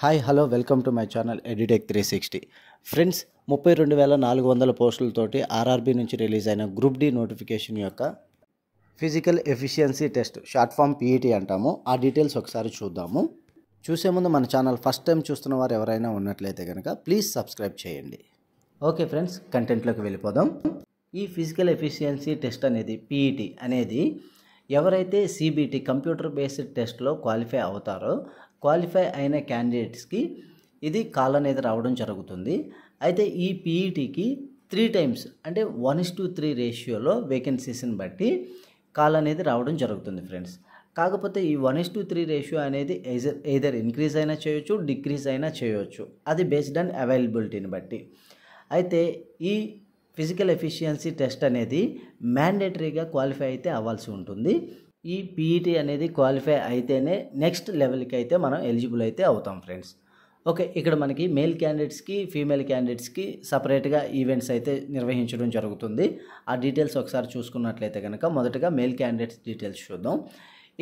Hi hello welcome to my channel Edutech 360 friends 32,400 పోస్టులతోటి RRB నుంచి release అయిన group D notification యొక్క physical efficiency test short form PET అంటాము. ఆ details ఒకసారి చూద్దాము. చూసే ముందు మన ఛానల్ ఫస్ట్ టైం చూస్తున్న వారు ఎవరైనా ఉన్నట్లయితే కనుక ప్లీజ్ సబ్స్క్రైబ్ చేయండి. ఓకే ఫ్రెండ్స్, కంటెంట్లోకి వెళ్ళిపోదాం. ఈ ఫిజికల్ ఎఫిషియన్సీ టెస్ట్ అనేది పీఈటీ అనేది ఎవరైతే సిబిటి కంప్యూటర్ బేస్డ్ టెస్ట్లో క్వాలిఫై అవుతారో క్వాలిఫై అయిన క్యాండిడేట్స్కి ఇది కాల్ అనేది రావడం జరుగుతుంది. అయితే ఈ పీఈటీకి 3 టైమ్స్ అంటే 1:3 రేషియోలో వేకెన్సీస్ని బట్టి కాల్ అనేది రావడం జరుగుతుంది ఫ్రెండ్స్. కాకపోతే ఈ 1:3 రేషియో అనేది ఎయిదర్ ఇంక్రీజ్ అయినా చేయొచ్చు, డిక్రీజ్ అయినా చేయొచ్చు. అది బేస్డ్ ఆన్ అవైలబిలిటీని బట్టి. అయితే ఈ ఫిజికల్ ఎఫిషియన్సీ టెస్ట్ అనేది మ్యాండేటరీగా క్వాలిఫై అయితే అవ్వాల్సి ఉంటుంది. ఈ పీఈటీ అనేది క్వాలిఫై అయితేనే నెక్స్ట్ లెవెల్కి అయితే మనం ఎలిజిబుల్ అయితే అవుతాం ఫ్రెండ్స్. ఓకే, ఇక్కడ మనకి మేల్ క్యాండిడేట్స్కి ఫీమేల్ క్యాండిడేట్స్కి సపరేట్గా ఈవెంట్స్ అయితే నిర్వహించడం జరుగుతుంది. ఆ డీటెయిల్స్ ఒకసారి చూసుకున్నట్లయితే కనుక మొదటగా మేల్ క్యాండిడేట్స్ డీటెయిల్స్ చూద్దాం.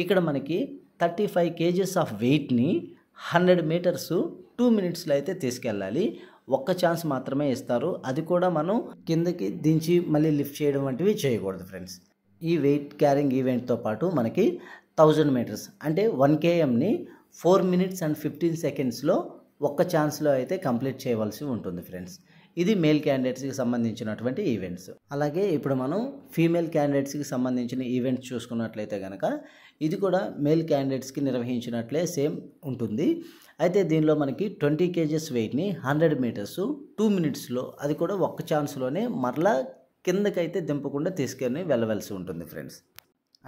ఇక్కడ మనకి 35 kgs ఆఫ్ వెయిట్ని 100 మీటర్స్ 2 minutesలో అయితే తీసుకెళ్ళాలి. ఒక్క ఛాన్స్ మాత్రమే ఇస్తారు. అది కూడా మనం కిందకి దించి మళ్ళీ లిఫ్ట్ చేయడం వంటివి చేయకూడదు ఫ్రెండ్స్. ఈ వెయిట్ క్యారింగ్ ఈవెంట్తో పాటు మనకి 1000 మీటర్స్ అంటే 1 kmని 4 minutes and 15 secondsలో ఒక్క ఛాన్స్లో అయితే కంప్లీట్ చేయవలసి ఉంటుంది ఫ్రెండ్స్. ఇది మేల్ క్యాండిడేట్స్కి సంబంధించినటువంటి ఈవెంట్స్. అలాగే ఇప్పుడు మనం ఫీమేల్ క్యాండిడేట్స్కి సంబంధించిన ఈవెంట్స్ చూసుకున్నట్లయితే కనుక ఇది కూడా మేల్ క్యాండిడేట్స్కి నిర్వహించినట్లే సేమ్ ఉంటుంది. అయితే దీనిలో మనకి 20 kgs వెయిట్ని 100 మీటర్స్ 2 minutesలో అది కూడా ఒక్క ఛాన్స్లోనే మరలా కిందకైతే దింపకుండా తీసుకొని వెళ్ళవలసి ఉంటుంది ఫ్రెండ్స్.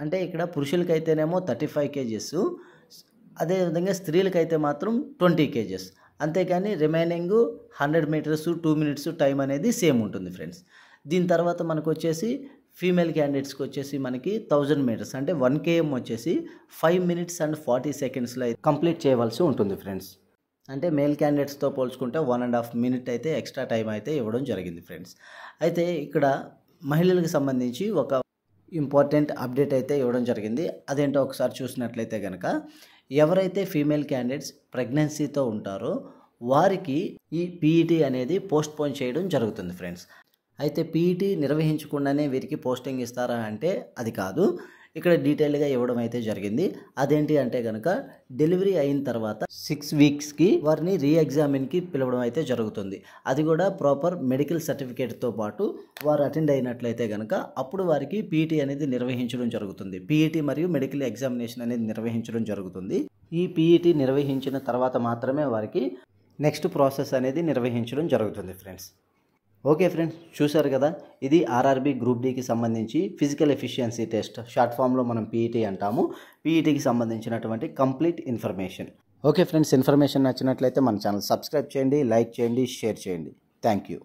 అంటే ఇక్కడ పురుషులకైతేనేమో 35 kgs, అదేవిధంగా స్త్రీలకైతే మాత్రం 20 kgs. అంతేకాని రిమైనింగ్ 100 మీటర్స్ 2 minutes టైం అనేది సేమ్ ఉంటుంది ఫ్రెండ్స్. దీని తర్వాత మనకు వచ్చేసి ఫీమేల్ క్యాండిడేట్స్కి వచ్చేసి మనకి 1000 మీటర్స్ అంటే 1 km వచ్చేసి 5 minutes and 40 secondsలో కంప్లీట్ చేయవలసి ఉంటుంది ఫ్రెండ్స్. అంటే మేల్ క్యాండిడేట్స్తో పోల్చుకుంటే 1.5 minute అయితే ఎక్స్ట్రా టైం అయితే ఇవ్వడం జరిగింది ఫ్రెండ్స్. అయితే ఇక్కడ మహిళలకు సంబంధించి ఒక ఇంపార్టెంట్ అప్డేట్ అయితే ఇవ్వడం జరిగింది. అదేంటో ఒకసారి చూసినట్లయితే కనుక ఎవరైతే ఫీమేల్ క్యాండిడేట్స్ ప్రెగ్నెన్సీతో ఉంటారో వారికి ఈ పీఈటీ అనేది పోస్ట్పోన్ చేయడం జరుగుతుంది ఫ్రెండ్స్. అయితే పీఈటీ నిర్వహించకుండానే వీరికి పోస్టింగ్ ఇస్తారా అంటే అది కాదు. ఇక్కడ డీటెయిల్గా ఇవ్వడం అయితే జరిగింది. అదేంటి అంటే కనుక డెలివరీ అయిన తర్వాత 6 weeksకి వారిని రీఎగ్జామిన్కి పిలవడం అయితే జరుగుతుంది. అది కూడా ప్రాపర్ మెడికల్ సర్టిఫికేట్తో పాటు వారు అటెండ్ అయినట్లయితే కనుక అప్పుడు వారికి పీఈటీ అనేది నిర్వహించడం జరుగుతుంది. పీఈటీ మరియు మెడికల్ ఎగ్జామినేషన్ అనేది నిర్వహించడం జరుగుతుంది. ఈ పీఈటీ నిర్వహించిన తర్వాత మాత్రమే వారికి నెక్స్ట్ ప్రాసెస్ అనేది నిర్వహించడం జరుగుతుంది ఫ్రెండ్స్. ఓకే ఫ్రెండ్స్, చూశారు కదా, ఇది ఆర్ఆర్బీ గ్రూప్ డికి సంబంధించి ఫిజికల్ ఎఫిషియన్సీ టెస్ట్ షార్ట్ ఫామ్లో మనం పీఈటీ అంటాము. పీఈటీకి సంబంధించినటువంటి complete information. Okay friends, information నచ్చినట్లయితే మన ఛానల్ సబ్స్క్రైబ్ చేయండి, లైక్ చేయండి, షేర్ చేయండి. Thank you.